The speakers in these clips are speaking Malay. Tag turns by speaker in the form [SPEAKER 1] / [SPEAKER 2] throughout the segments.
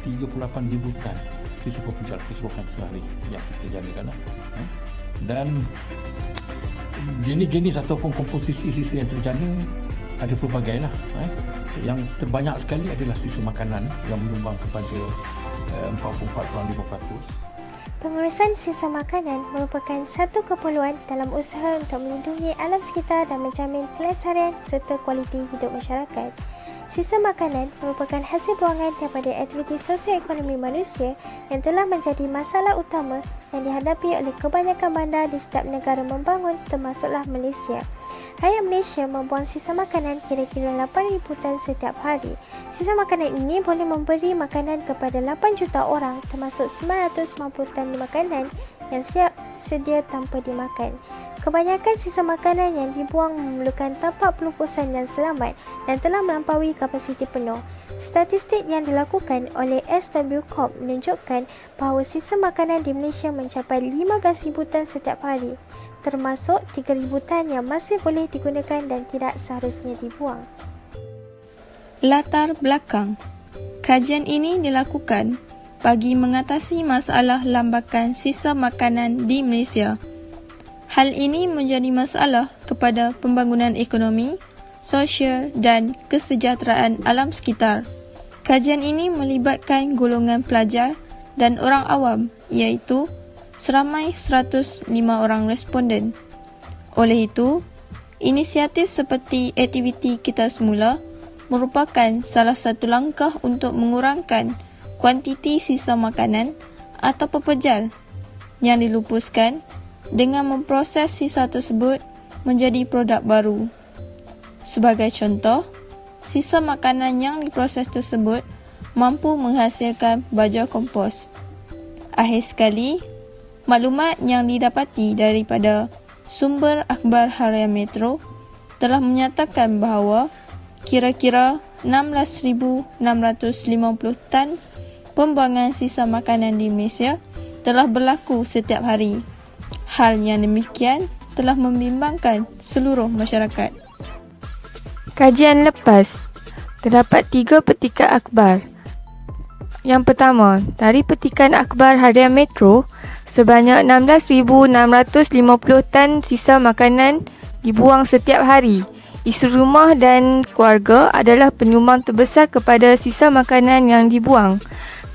[SPEAKER 1] 38,000 tan sisa pekerjaan keseluruhan sehari yang kita janakan. Dan jenis-jenis ataupun komposisi sisa yang terjana ada pelbagai lah. Yang terbanyak sekali adalah sisa makanan yang menyumbang kepada 44.5%.
[SPEAKER 2] Pengurusan sisa makanan merupakan satu keperluan dalam usaha untuk melindungi alam sekitar dan menjamin kelestarian serta kualiti hidup masyarakat. Sisa makanan merupakan hasil buangan daripada aktiviti sosioekonomi manusia yang telah menjadi masalah utama yang dihadapi oleh kebanyakan bandar di setiap negara membangun termasuklah Malaysia. Rakyat Malaysia membuang sisa makanan kira-kira 8,000 tan setiap hari. Sisa makanan ini boleh memberi makanan kepada 8 juta orang termasuk 950 tan makanan yang siap sedia tanpa dimakan. Kebanyakan sisa makanan yang dibuang memerlukan tapak pelupusan yang selamat dan telah melampaui kapasiti penuh. Statistik yang dilakukan oleh SW Corp menunjukkan bahawa sisa makanan di Malaysia mencapai 15,000 tan setiap hari, termasuk 3,000 tan yang masih boleh digunakan dan tidak seharusnya dibuang.
[SPEAKER 3] Latar belakang. Kajian ini dilakukan bagi mengatasi masalah lambakan sisa makanan di Malaysia. Hal ini menjadi masalah kepada pembangunan ekonomi, sosial dan kesejahteraan alam sekitar. Kajian ini melibatkan golongan pelajar dan orang awam iaitu seramai 105 orang responden. Oleh itu, inisiatif seperti aktiviti Kita Semula merupakan salah satu langkah untuk mengurangkan kuantiti sisa makanan atau pepejal yang dilupuskan dengan memproses sisa tersebut menjadi produk baru. Sebagai contoh, sisa makanan yang diproses tersebut mampu menghasilkan baja kompos. Akhir sekali, maklumat yang didapati daripada sumber akhbar harian Metro telah menyatakan bahawa kira-kira 16,650 tan pembuangan sisa makanan di Malaysia telah berlaku setiap hari. Hal yang demikian telah membimbangkan seluruh masyarakat.
[SPEAKER 4] Kajian lepas, terdapat 3 petikan akhbar. Yang pertama, dari petikan akhbar harian Metro, sebanyak 16,650 tan sisa makanan dibuang setiap hari. Isteri rumah dan keluarga adalah penyumbang terbesar kepada sisa makanan yang dibuang.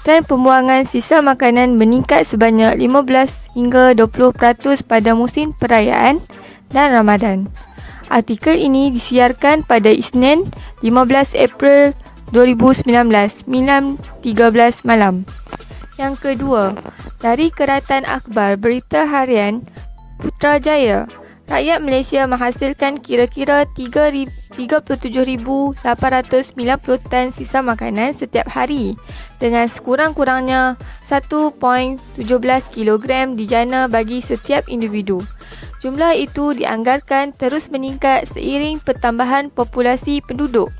[SPEAKER 4] Dan pembuangan sisa makanan meningkat sebanyak 15 hingga 20% pada musim perayaan dan Ramadan. Artikel ini disiarkan pada Isnin 15 April 2019, 9:13 malam. Yang kedua, dari Keratan Akhbar Berita Harian Putrajaya, rakyat Malaysia menghasilkan kira-kira 37,890 tan sisa makanan setiap hari dengan sekurang-kurangnya 1.17 kilogram dijana bagi setiap individu. Jumlah itu dianggarkan terus meningkat seiring pertambahan populasi penduduk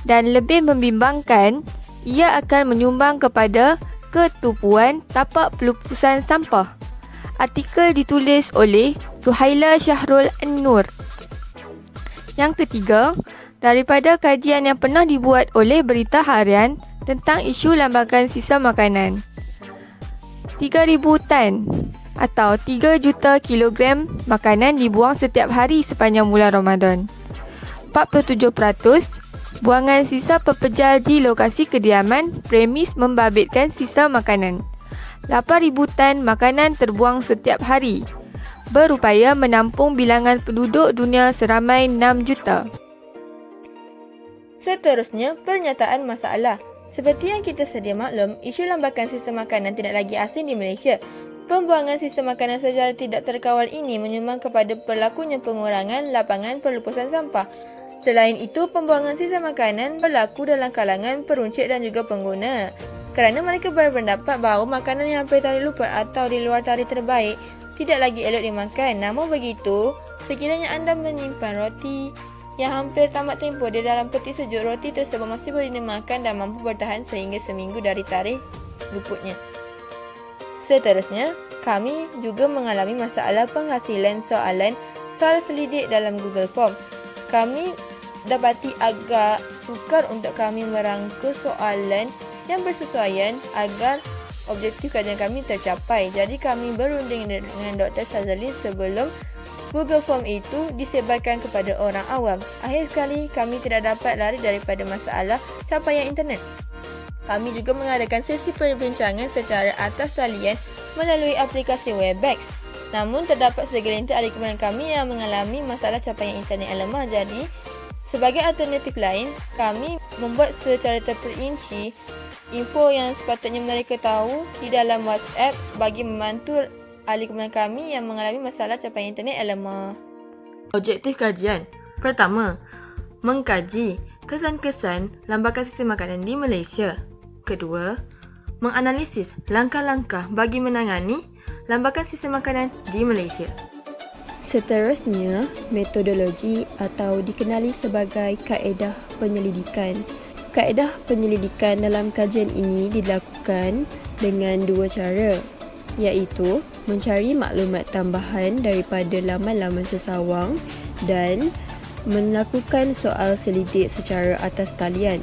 [SPEAKER 4] dan lebih membimbangkan ia akan menyumbang kepada ketupuan tapak pelupusan sampah. Artikel ditulis oleh Suhaila Syahrul An-Nur. Yang ketiga, daripada kajian yang pernah dibuat oleh Berita Harian tentang isu lambakan sisa makanan, 3,000 tan atau 3 juta kilogram makanan dibuang setiap hari sepanjang bulan Ramadan. 47% buangan sisa pepejal di lokasi kediaman premis membabitkan sisa makanan. 8,000 tan makanan terbuang setiap hari, berupaya menampung bilangan penduduk dunia seramai 6 juta.
[SPEAKER 5] Seterusnya, pernyataan masalah. Seperti yang kita sedia maklum, isu lambakan sisa makanan tidak lagi asing di Malaysia. Pembuangan sisa makanan secara tidak terkawal ini menyumbang kepada berlakunya pengurangan lapangan pelupusan sampah. Selain itu, pembuangan sisa makanan berlaku dalam kalangan peruncit dan juga pengguna. Kerana mereka berpendapat bahawa makanan yang hampir tarikh luput atau di luar tarikh terbaik tidak lagi elok dimakan. Namun begitu, sekiranya anda menyimpan roti yang hampir tamat tempoh di dalam peti sejuk, roti tersebut masih boleh dimakan dan mampu bertahan sehingga seminggu dari tarikh luputnya. Seterusnya, kami juga mengalami masalah penghasilan soal selidik dalam Google Form. Kami dapati agak sukar untuk kami merangka soalan yang bersesuaian agar objektif kajian kami tercapai. Jadi kami berunding dengan Dr. Sazali sebelum Google Form itu disebarkan kepada orang awam. Akhir sekali, kami tidak dapat lari daripada masalah capaian internet. Kami juga mengadakan sesi perbincangan secara atas talian melalui aplikasi Webex. Namun, terdapat segelintir ahli kemudian kami yang mengalami masalah capaian internet yang lemah. Jadi, sebagai alternatif lain, kami membuat secara terperinci info yang sepatutnya mereka tahu di dalam WhatsApp bagi membantu ahli kemudian kami yang mengalami masalah capaian internet yang lemah. Objektif kajian. Pertama, mengkaji kesan-kesan lambakan sistem makanan di Malaysia. Kedua, menganalisis langkah-langkah bagi menangani lambakan sistem makanan di Malaysia.
[SPEAKER 3] Seterusnya, metodologi atau dikenali sebagai kaedah penyelidikan. Kaedah penyelidikan dalam kajian ini dilakukan dengan dua cara, iaitu mencari maklumat tambahan daripada laman-laman sesawang dan melakukan soal selidik secara atas talian.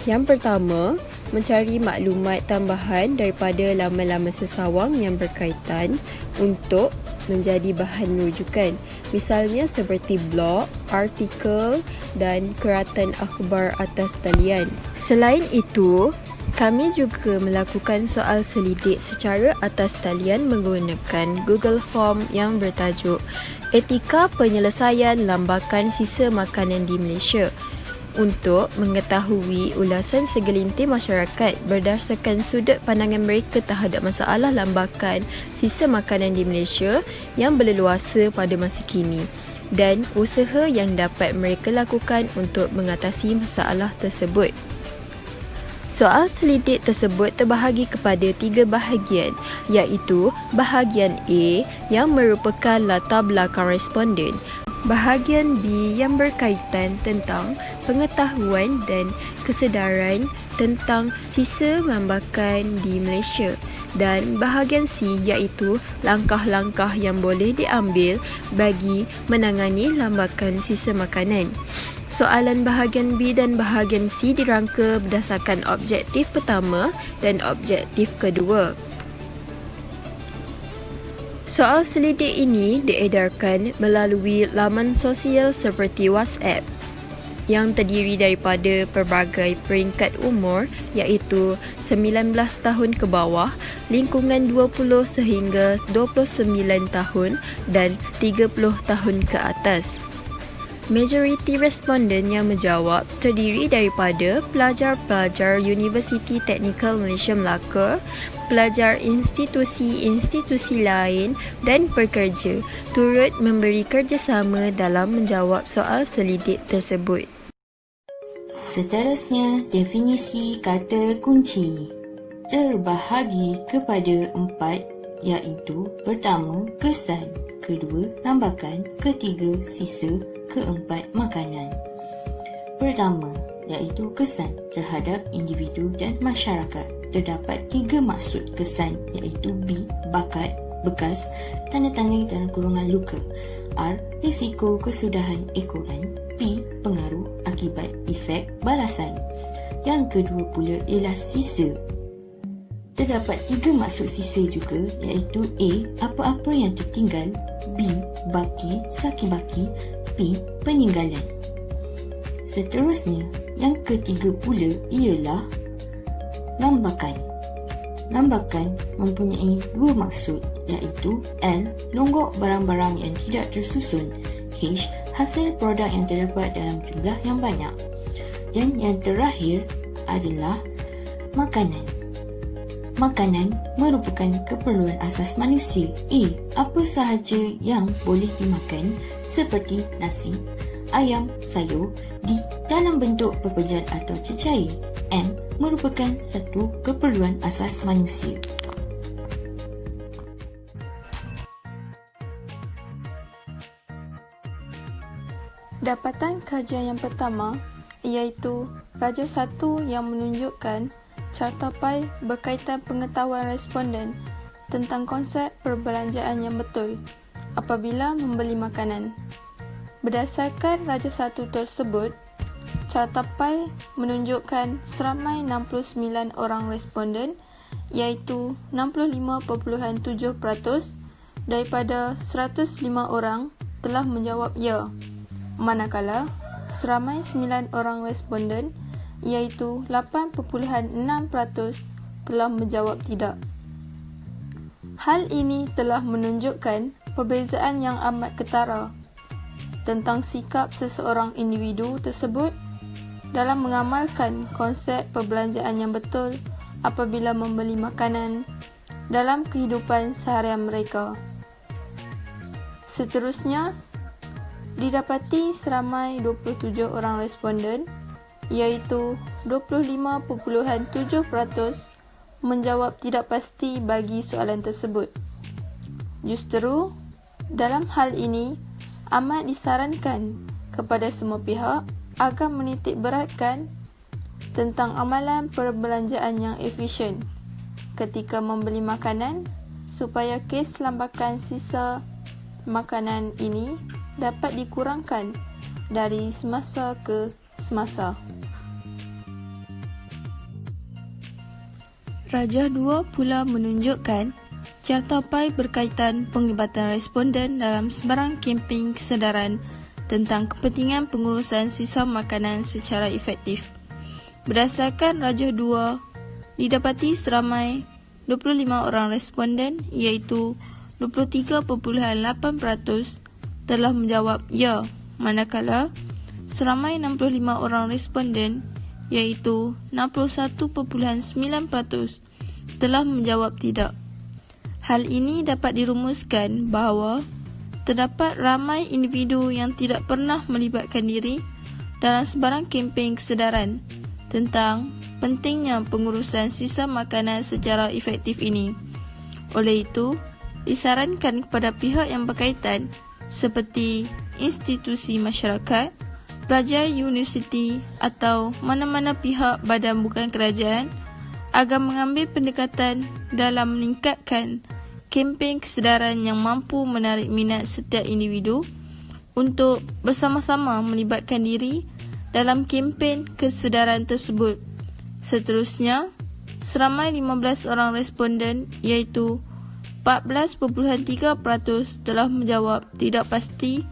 [SPEAKER 3] Yang pertama, mencari maklumat tambahan daripada laman-laman sesawang yang berkaitan untuk menjadi bahan rujukan. Misalnya seperti blog, artikel dan keratan akhbar atas talian. Selain itu, kami juga melakukan soal selidik secara atas talian menggunakan Google Form yang bertajuk Etika Penyelesaian Lambakan Sisa Makanan di Malaysia untuk mengetahui ulasan segelintir masyarakat berdasarkan sudut pandangan mereka terhadap masalah lambakan sisa makanan di Malaysia yang berleluasa pada masa kini dan usaha yang dapat mereka lakukan untuk mengatasi masalah tersebut. Soal selidik tersebut terbahagi kepada 3 bahagian, iaitu bahagian A yang merupakan latar belakang responden, bahagian B yang berkaitan tentang pengetahuan dan kesedaran tentang sisa lambakan di Malaysia dan bahagian C iaitu langkah-langkah yang boleh diambil bagi menangani lambakan sisa makanan. Soalan bahagian B dan bahagian C dirangka berdasarkan objektif pertama dan objektif kedua. Soal selidik ini diedarkan melalui laman sosial seperti WhatsApp yang terdiri daripada pelbagai peringkat umur iaitu 19 tahun ke bawah, lingkungan 20 sehingga 29 tahun dan 30 tahun ke atas. Majoriti responden yang menjawab terdiri daripada pelajar-pelajar Universiti Teknikal Malaysia Melaka, pelajar institusi-institusi lain dan pekerja turut memberi kerjasama dalam menjawab soal selidik tersebut.
[SPEAKER 6] Seterusnya, definisi kata kunci terbahagi kepada 4 iaitu pertama, kesan, kedua, lambakan, ketiga, sisa, keempat, makanan. Pertama, iaitu kesan terhadap individu dan masyarakat. Terdapat 3 maksud kesan iaitu B, bakat, bekas, tanda-tanda dalam kurungan luka. R, risiko kesudahan ekoran. P, pengaruh, akibat, efek, balasan. Yang kedua pula ialah sisa. Terdapat 3 maksud sisa juga iaitu A, apa-apa yang tertinggal. B, baki, sakibaki. P, peninggalan. Seterusnya, yang ketiga pula ialah lambakan. Lambakan mempunyai 2 maksud iaitu L, longgok barang-barang yang tidak tersusun. H, hasil produk yang terdapat dalam jumlah yang banyak. Dan yang terakhir adalah makanan. Makanan merupakan keperluan asas manusia. A, apa sahaja yang boleh dimakan seperti nasi, ayam, sayur di dalam bentuk pepejal atau cecair. M, merupakan satu keperluan asas manusia.
[SPEAKER 3] Dapatan kajian yang pertama iaitu Raja 1 yang menunjukkan carta pai berkaitan pengetahuan responden tentang konsep perbelanjaan yang betul apabila membeli makanan. Berdasarkan Raja 1 tersebut, carta PAI menunjukkan seramai 69 orang responden iaitu 65.7% daripada 105 orang telah menjawab ya, manakala seramai 9 orang responden iaitu 8.6% telah menjawab tidak. Hal ini telah menunjukkan perbezaan yang amat ketara tentang sikap seseorang individu tersebut dalam mengamalkan konsep perbelanjaan yang betul apabila membeli makanan dalam kehidupan seharian mereka. Seterusnya, didapati seramai 27 orang responden iaitu 25.7% menjawab tidak pasti bagi soalan tersebut. Justru, dalam hal ini amat disarankan kepada semua pihak agar menitik beratkan tentang amalan perbelanjaan yang efisien ketika membeli makanan supaya kes lambakan sisa makanan ini dapat dikurangkan dari semasa ke semasa. Rajah 2 pula menunjukkan carta PAI berkaitan penglibatan responden dalam sebarang kempen kesedaran tentang kepentingan pengurusan sisa makanan secara efektif. Berdasarkan Rajah 2, didapati seramai 25 orang responden iaitu 23.8% telah menjawab ya, manakala seramai 65 orang responden iaitu 61.9% telah menjawab tidak. Hal ini dapat dirumuskan bahawa terdapat ramai individu yang tidak pernah melibatkan diri dalam sebarang kempen kesedaran tentang pentingnya pengurusan sisa makanan secara efektif ini. Oleh itu, disarankan kepada pihak yang berkaitan seperti institusi masyarakat, pelajar universiti atau mana-mana pihak badan bukan kerajaan agar mengambil pendekatan dalam meningkatkan kempen kesedaran yang mampu menarik minat setiap individu untuk bersama-sama melibatkan diri dalam kempen kesedaran tersebut. Seterusnya, seramai 15 orang responden iaitu 14.3% telah menjawab tidak pasti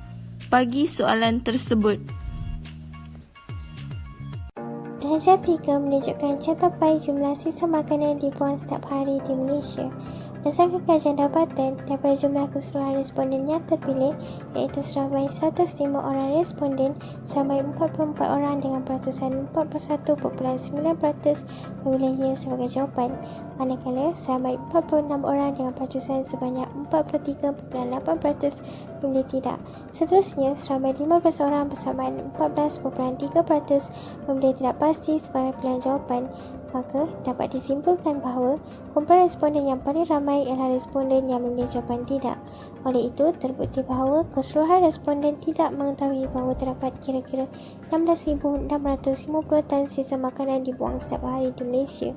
[SPEAKER 3] bagi soalan tersebut.
[SPEAKER 2] Rajah 3 menunjukkan carta PAI jumlah sisa makanan yang dibuang setiap hari di Malaysia. Berdasarkan kajian dapatan, daripada jumlah keseluruhan responden yang terpilih iaitu seramai 105 orang responden, seramai 44 orang dengan peratusan 41.9% memilih ya sebagai jawapan, manakala seramai 46 orang dengan peratusan sebanyak 43.8% memilih tidak. Seterusnya, seramai 15 orang bersamaan 14.3% memilih tidak pasti sebagai pilihan jawapan. Maka, dapat disimpulkan bahawa kumpulan responden yang paling ramai ialah responden yang memilih jawapan tidak. Oleh itu, terbukti bahawa keseluruhan responden tidak mengetahui bahawa terdapat kira-kira 16,650 tan sisa makanan dibuang setiap hari di Malaysia.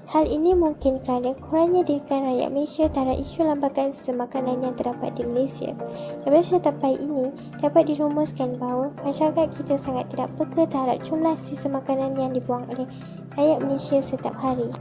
[SPEAKER 2] Hal ini mungkin kerana kurangnya dirikan rakyat Malaysia terhadap isu lambakan sisa makanan yang terdapat di Malaysia. Daripada carta PAI ini, dapat dirumuskan bahawa masyarakat kita sangat tidak peka terhadap jumlah sisa makanan yang dibuang oleh rakyat Malaysia setiap hari.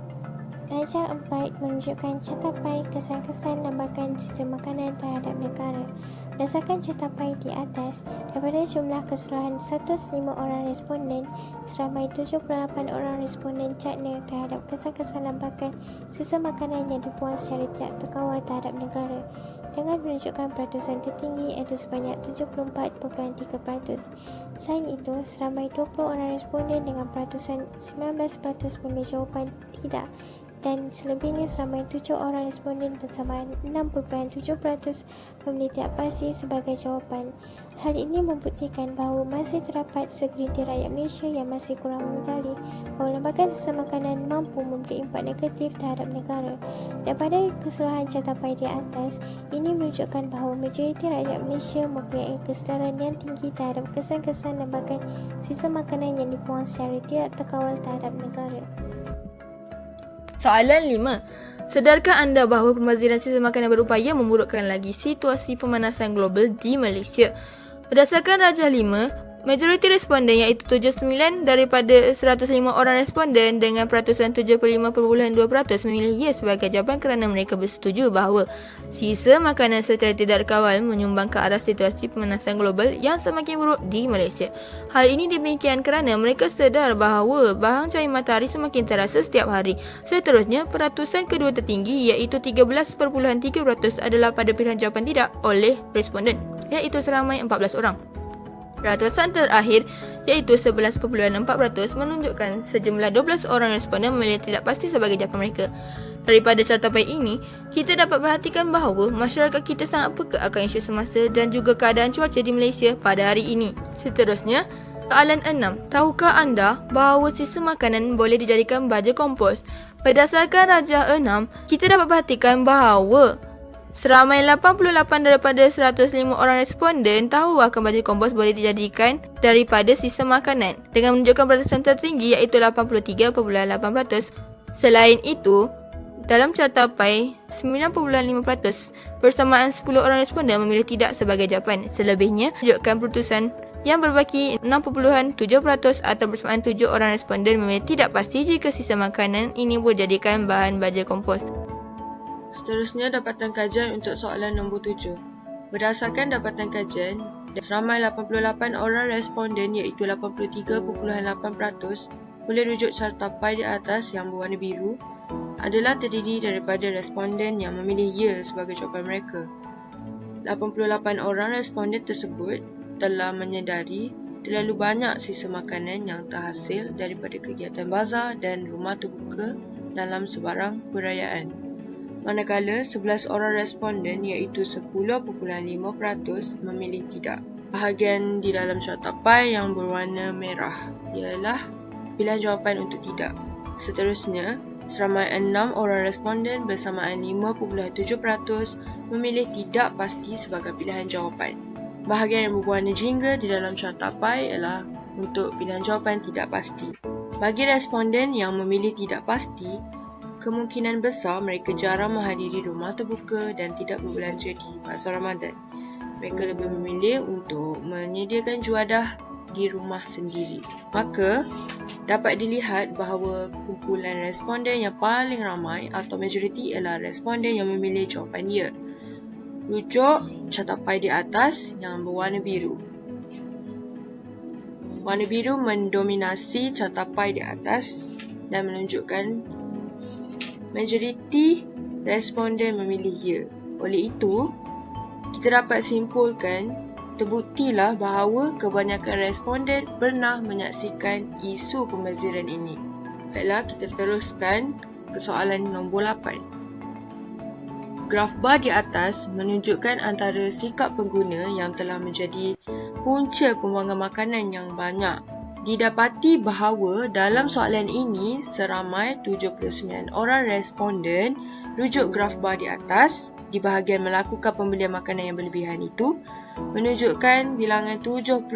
[SPEAKER 2] Rajah 4 menunjukkan carta PAI kesan-kesan lambakan sisa makanan terhadap negara. Berdasarkan carta PAI di atas, daripada jumlah keseluruhan 105 orang responden, seramai 78 orang responden cakna terhadap kesan-kesan lambakan sisa makanan yang dibuang secara tidak terkawal terhadap negara, dengan menunjukkan peratusan tertinggi iaitu sebanyak 74.3%. Selain itu, seramai 20 orang responden dengan peratusan 19% memilih jawapan tidak, dan selebihnya seramai 7 orang responden bersamaan 6.7% memilih tidak pasti sebagai jawapan. Hal ini membuktikan bahawa masih terdapat segelintir rakyat Malaysia yang masih kurang menyedari bahawa lambakan sisa makanan mampu memberi impak negatif terhadap negara. Daripada keseluruhan carta PAI di atas, ini menunjukkan bahawa majoriti rakyat Malaysia mempunyai kesedaran yang tinggi terhadap kesan-kesan lambakan sisa makanan yang dibuang secara tidak terkawal terhadap negara.
[SPEAKER 5] Soalan 5. Sedarkah anda bahawa pembaziran sisa makanan berupaya memburukkan lagi situasi pemanasan global di Malaysia? Berdasarkan Rajah 5, Majoriti responden iaitu 79 daripada 105 orang responden dengan peratusan 75.2% memilih yes sebagai jawapan kerana mereka bersetuju bahawa sisa makanan secara tidak terkawal menyumbang ke arah situasi pemanasan global yang semakin buruk di Malaysia. Hal ini demikian kerana mereka sedar bahawa bahang cahaya matahari semakin terasa setiap hari. Seterusnya, peratusan kedua tertinggi iaitu 13.3% adalah pada pilihan jawapan tidak oleh responden iaitu seramai 14 orang. Peratusan terakhir iaitu 11.4% menunjukkan sejumlah 12 orang responden memilih tidak pasti sebagai jawapan mereka. Daripada cartapai ini, kita dapat perhatikan bahawa masyarakat kita sangat peka akan isu semasa dan juga keadaan cuaca di Malaysia pada hari ini. Seterusnya, soalan 6. Tahukah anda bahawa sisa makanan boleh dijadikan baja kompos? Berdasarkan Rajah 6, kita dapat perhatikan bahawa seramai 88 daripada 105 orang responden tahu akan baju kompos boleh dijadikan daripada sisa makanan dengan menunjukkan peratusan tertinggi iaitu 83.8%. Selain itu, dalam cartapai 9.5% bersamaan 10 orang responden memilih tidak sebagai jawapan. Selebihnya, menunjukkan peratusan yang berbaki 6.7% atau bersamaan 7 orang responden memilih tidak pasti jika sisa makanan ini boleh dijadikan bahan baja kompos.
[SPEAKER 7] Seterusnya, dapatan kajian untuk soalan nombor 7. Berdasarkan dapatan kajian, seramai 88 orang responden iaitu 83.8% boleh rujuk cartapai di atas yang berwarna biru adalah terdiri daripada responden yang memilih ya sebagai jawapan mereka. 88 orang responden tersebut telah menyedari terlalu banyak sisa makanan yang terhasil daripada kegiatan bazar dan rumah terbuka dalam sebarang perayaan. Manakala 11 orang responden iaitu 10.5% memilih tidak. Bahagian di dalam cartapai yang berwarna merah ialah pilihan jawapan untuk tidak. Seterusnya, seramai 6 orang responden bersamaan 5.7% memilih tidak pasti sebagai pilihan jawapan. Bahagian yang berwarna jingga di dalam cartapai ialah untuk pilihan jawapan tidak pasti. Bagi responden yang memilih tidak pasti, kemungkinan besar mereka jarang menghadiri rumah terbuka dan tidak berbelanja di masa Ramadan. Mereka lebih memilih untuk menyediakan juadah di rumah sendiri. Maka, dapat dilihat bahawa kumpulan responden yang paling ramai atau majoriti ialah responden yang memilih jawapan ya. Rujuk cartapai di atas yang berwarna biru. Warna biru mendominasi cartapai di atas dan menunjukkan majoriti responden memilih ya. Oleh itu, kita dapat simpulkan terbuktilah bahawa kebanyakan responden pernah menyaksikan isu pembaziran ini. Baiklah, kita teruskan ke soalan nombor 8. Graf bar di atas menunjukkan antara sikap pengguna yang telah menjadi punca pembuangan makanan yang banyak. Didapati bahawa dalam soalan ini seramai 79 orang responden rujuk graf bar di atas di bahagian melakukan pembelian makanan yang berlebihan itu menunjukkan bilangan 79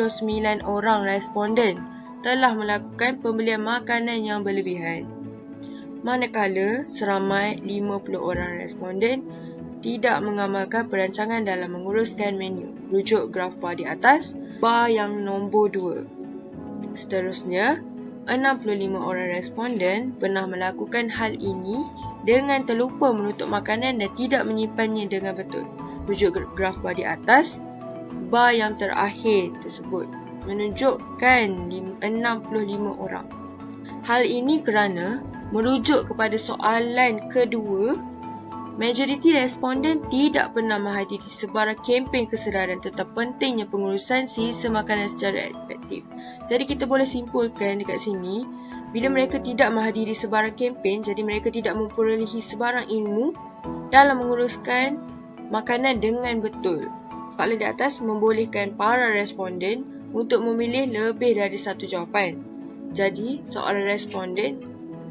[SPEAKER 7] orang responden telah melakukan pembelian makanan yang berlebihan. Manakala seramai 50 orang responden tidak mengamalkan perancangan dalam menguruskan menu. Rujuk graf bar di atas, bar yang nombor 2. Seterusnya, 65 orang responden pernah melakukan hal ini dengan terlupa menutup makanan dan tidak menyimpannya dengan betul. Rujuk graf bar di atas, bar yang terakhir tersebut menunjukkan 65 orang. Hal ini kerana merujuk kepada soalan kedua, majoriti responden tidak pernah menghadiri sebarang kempen kesedaran tentang pentingnya pengurusan sisa makanan secara efektif. Jadi kita boleh simpulkan dekat sini, bila mereka tidak menghadiri sebarang kempen, jadi mereka tidak memperolehi sebarang ilmu dalam menguruskan makanan dengan betul. Soalan di atas membolehkan para responden untuk memilih lebih dari satu jawapan. Jadi, seorang responden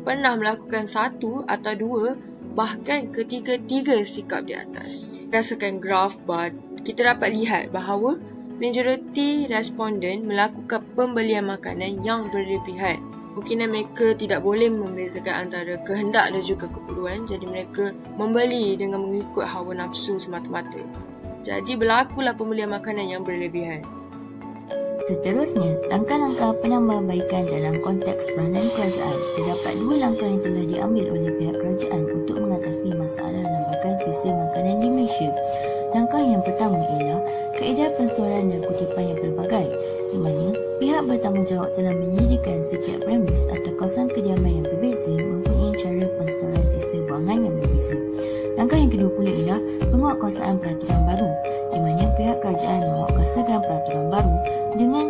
[SPEAKER 7] pernah melakukan satu atau dua bahkan ketiga-tiga sikap di atas. Berdasarkan graf bar, kita dapat lihat bahawa majoriti responden melakukan pembelian makanan yang berlebihan. Mungkin mereka tidak boleh membezakan antara kehendak dan juga keperluan, jadi mereka membeli dengan mengikut hawa nafsu semata-mata. Jadi berlakulah pembelian makanan yang berlebihan.
[SPEAKER 6] Seterusnya, langkah-langkah penambahbaikan dalam konteks peranan kerajaan. Terdapat 2 langkah yang telah diambil oleh pihak kerajaan untuk mengatasi masalah lambakan sistem makanan di Malaysia. Langkah yang pertama ialah kaedah penstoran dan kutipan yang pelbagai, di mana pihak bertanggungjawab telah menyediakan setiap premis atau kawasan kediaman yang berbeza mempunyai cara penstoran sisa buangan yang berbeza. Langkah yang kedua pula ialah penguatkuasaan peraturan baru, di mana pihak kerajaan menguatkuasakan peraturan baru dengan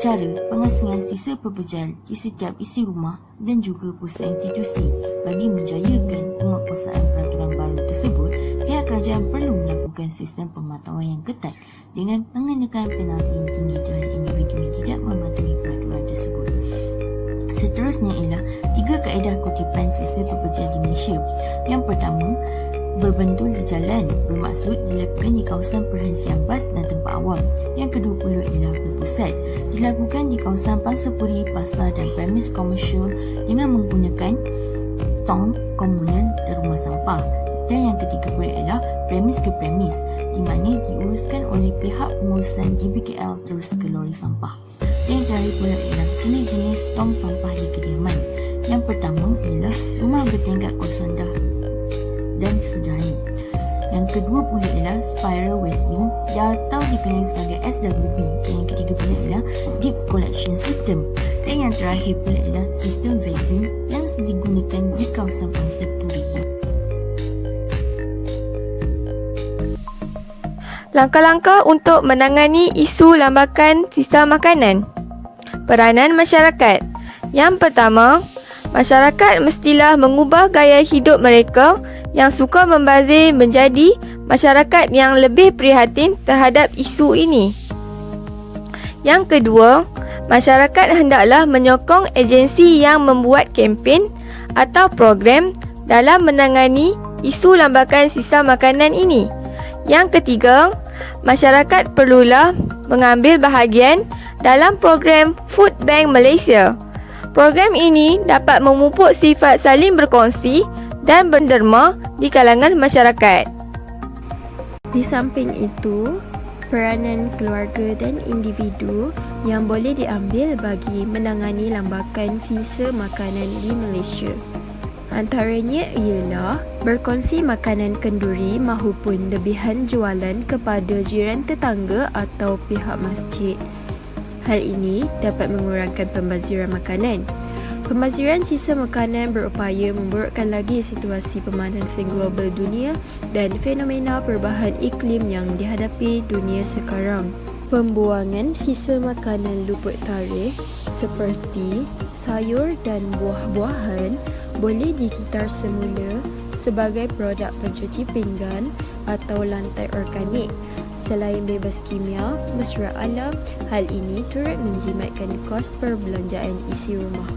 [SPEAKER 6] cara pengasingan sisa pepejal di setiap isi rumah dan juga pusat institusi. Bagi menjayakan penguatkuasaan peraturan baru tersebut, pihak kerajaan perlu melakukan sistem pemantauan yang ketat dengan mengenakan penalti yang tinggi terhadap individu yang tidak mematuhi peraturan tersebut. Seterusnya ialah 3 kaedah kutipan sisa pepejal di Malaysia. Yang pertama, berbentul di jalan, bermaksud dilakukan di kawasan perhentian bas dan tempat awam. Yang kedua pula ialah berpusat, dilakukan di kawasan pansapuri, pasar dan premis komersial dengan menggunakan tong komunal dan rumah sampah. Dan yang ketiga pula ialah premis ke premis, di mana diuruskan oleh pihak pengurusan GBKL terus ke lori sampah. Dan yang terakhir pula ialah jenis-jenis tong sampah di kediaman. Yang pertama ialah rumah bertingkat kosong dah dan sederhana. Yang kedua pula ialah spiral waste bin atau dikenali sebagai SWB. Dan yang ketiga pula ialah deep collection system. Dan yang terakhir pula ialah sistem vacuum yang digunakan di kawasan pansapuri.
[SPEAKER 4] Langkah-langkah untuk menangani isu lambakan sisa makanan. Peranan masyarakat. Yang pertama, masyarakat mestilah mengubah gaya hidup mereka yang suka membazir menjadi masyarakat yang lebih prihatin terhadap isu ini. Yang kedua, masyarakat hendaklah menyokong agensi yang membuat kempen atau program dalam menangani isu lambakan sisa makanan ini. Yang ketiga, masyarakat perlulah mengambil bahagian dalam program Food Bank Malaysia. Program ini dapat memupuk sifat saling berkongsi dan berderma di kalangan masyarakat.
[SPEAKER 3] Di samping itu, peranan keluarga dan individu yang boleh diambil bagi menangani lambakan sisa makanan di Malaysia. Antaranya ialah berkongsi makanan kenduri mahupun lebihan jualan kepada jiran tetangga atau pihak masjid. Hal ini dapat mengurangkan pembaziran makanan. Pembaziran sisa makanan berupaya memburukkan lagi situasi pemanasan global dunia dan fenomena perubahan iklim yang dihadapi dunia sekarang. Pembuangan sisa makanan luput tarikh seperti sayur dan buah-buahan boleh dikitar semula sebagai produk pencuci pinggan atau lantai organik. Selain bebas kimia, mesra alam, hal ini turut menjimatkan kos perbelanjaan isi rumah.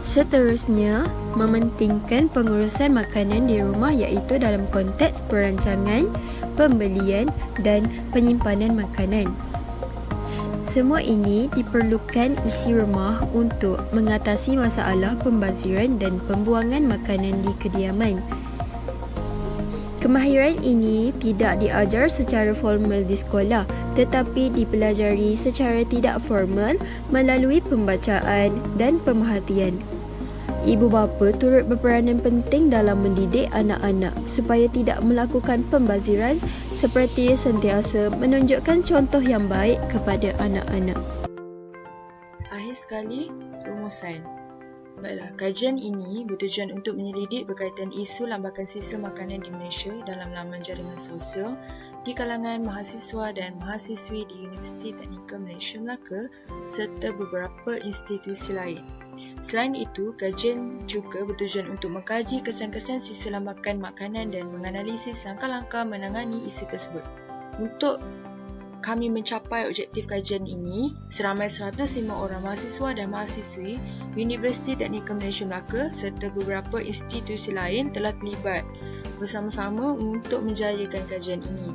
[SPEAKER 3] Seterusnya, mementingkan pengurusan makanan di rumah iaitu dalam konteks perancangan, pembelian dan penyimpanan makanan. Semua ini diperlukan isi rumah untuk mengatasi masalah pembaziran dan pembuangan makanan di kediaman. Kemahiran ini tidak diajar secara formal di sekolah, tetapi dipelajari secara tidak formal melalui pembacaan dan pemerhatian. Ibu bapa turut berperanan penting dalam mendidik anak-anak supaya tidak melakukan pembaziran seperti sentiasa menunjukkan contoh yang baik kepada anak-anak.
[SPEAKER 7] Akhir sekali, rumusan. Baiklah, kajian ini bertujuan untuk menyelidik berkaitan isu lambakan sisa makanan di Malaysia dalam laman jaringan sosial di kalangan mahasiswa dan mahasiswi di Universiti Teknikal Malaysia Melaka serta beberapa institusi lain. Selain itu, kajian juga bertujuan untuk mengkaji kesan-kesan sisa lambakan makanan dan menganalisis langkah-langkah menangani isu tersebut. Untuk kami mencapai objektif kajian ini, seramai 105 orang mahasiswa dan mahasiswi Universiti Teknikal Malaysia Melaka serta beberapa institusi lain telah terlibat bersama-sama untuk menjayakan kajian ini.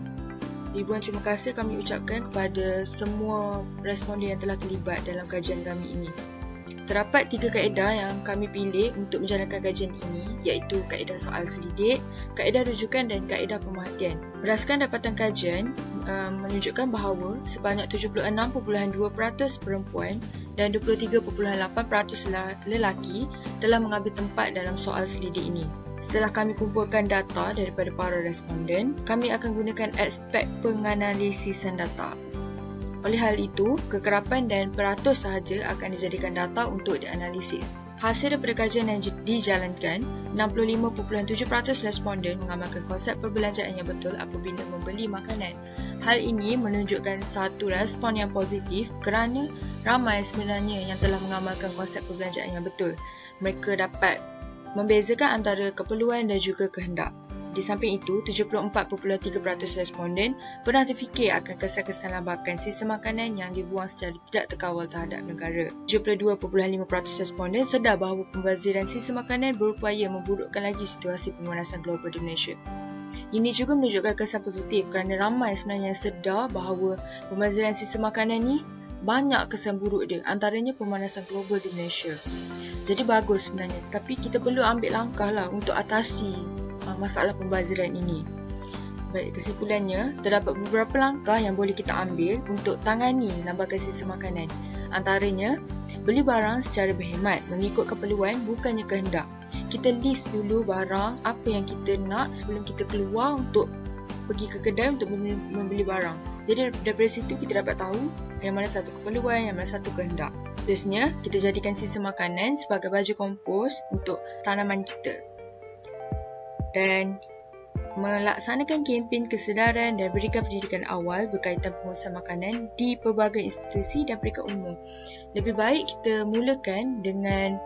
[SPEAKER 7] Ribuan terima kasih kami ucapkan kepada semua responden yang telah terlibat dalam kajian kami ini. Terdapat 3 kaedah yang kami pilih untuk menjalankan kajian ini, iaitu kaedah soal selidik, kaedah rujukan dan kaedah pemerhatian. Berdasarkan dapatan kajian, menunjukkan bahawa sebanyak 76.2% perempuan dan 23.8% lelaki telah mengambil tempat dalam soal selidik ini. Setelah kami kumpulkan data daripada para responden, kami akan gunakan aspek penganalisisan data. Oleh hal itu, kekerapan dan peratus sahaja akan dijadikan data untuk dianalisis. Hasil daripada kajian yang dijalankan, 65.7% responden mengamalkan konsep perbelanjaan yang betul apabila membeli makanan. Hal ini menunjukkan satu respon yang positif kerana ramai sebenarnya yang telah mengamalkan konsep perbelanjaan yang betul. Mereka dapat membezakan antara keperluan dan juga kehendak. Di samping itu, 74.3% responden pernah terfikir akan kesan-kesan lambakan sisa makanan yang dibuang secara tidak terkawal terhadap negara. 72.5% responden sedar bahawa pembaziran sisa makanan berupaya memburukkan lagi situasi pemanasan global di Malaysia. Ini juga menunjukkan kesan positif kerana ramai sebenarnya sedar bahawa pembaziran sisa makanan ni banyak kesan buruk dia, antaranya pemanasan global di Malaysia. Jadi bagus sebenarnya, tapi kita perlu ambil langkah lah untuk atasi masalah pembaziran ini. Baik, kesimpulannya, terdapat beberapa langkah yang boleh kita ambil untuk tangani lambakan sisa makanan. Antaranya, beli barang secara berhemat, mengikut keperluan bukannya kehendak. Kita list dulu barang apa yang kita nak sebelum kita keluar untuk pergi ke kedai untuk membeli barang. Jadi daripada situ kita dapat tahu yang mana satu keperluan, yang mana satu kehendak. Terusnya, kita jadikan sisa makanan sebagai baju kompos untuk tanaman kita. Dan melaksanakan kempen kesedaran dan berikan pendidikan awal berkaitan pengurusan makanan di pelbagai institusi dan peringkat umum. Lebih baik kita mulakan dengan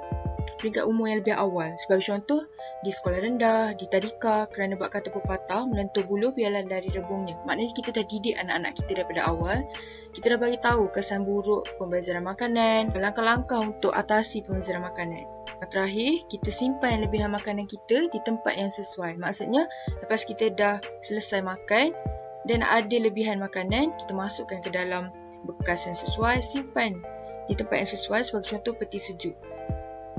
[SPEAKER 7] peringkat umum yang lebih awal. Sebagai contoh, di sekolah rendah, di tadika, kerana bak kata pepatah, melentur buluh biarlah dari rebungnya. Maknanya kita dah didik anak-anak kita daripada awal. Kita dah bagi tahu kesan buruk pembaziran makanan, langkah-langkah untuk atasi pembaziran makanan. Terakhir, kita simpan lebihan makanan kita di tempat yang sesuai. Maksudnya, lepas kita dah selesai makan dan ada lebihan makanan, kita masukkan ke dalam bekas yang sesuai, simpan di tempat yang sesuai, sebagai contoh peti sejuk.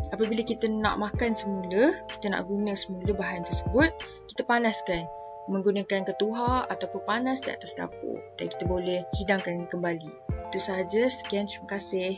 [SPEAKER 7] Apabila kita nak makan semula, kita nak guna semula bahan tersebut, kita panaskan menggunakan ketuhar atau pepanas di atas dapur dan kita boleh hidangkan kembali. Itu sahaja, sekian, terima kasih.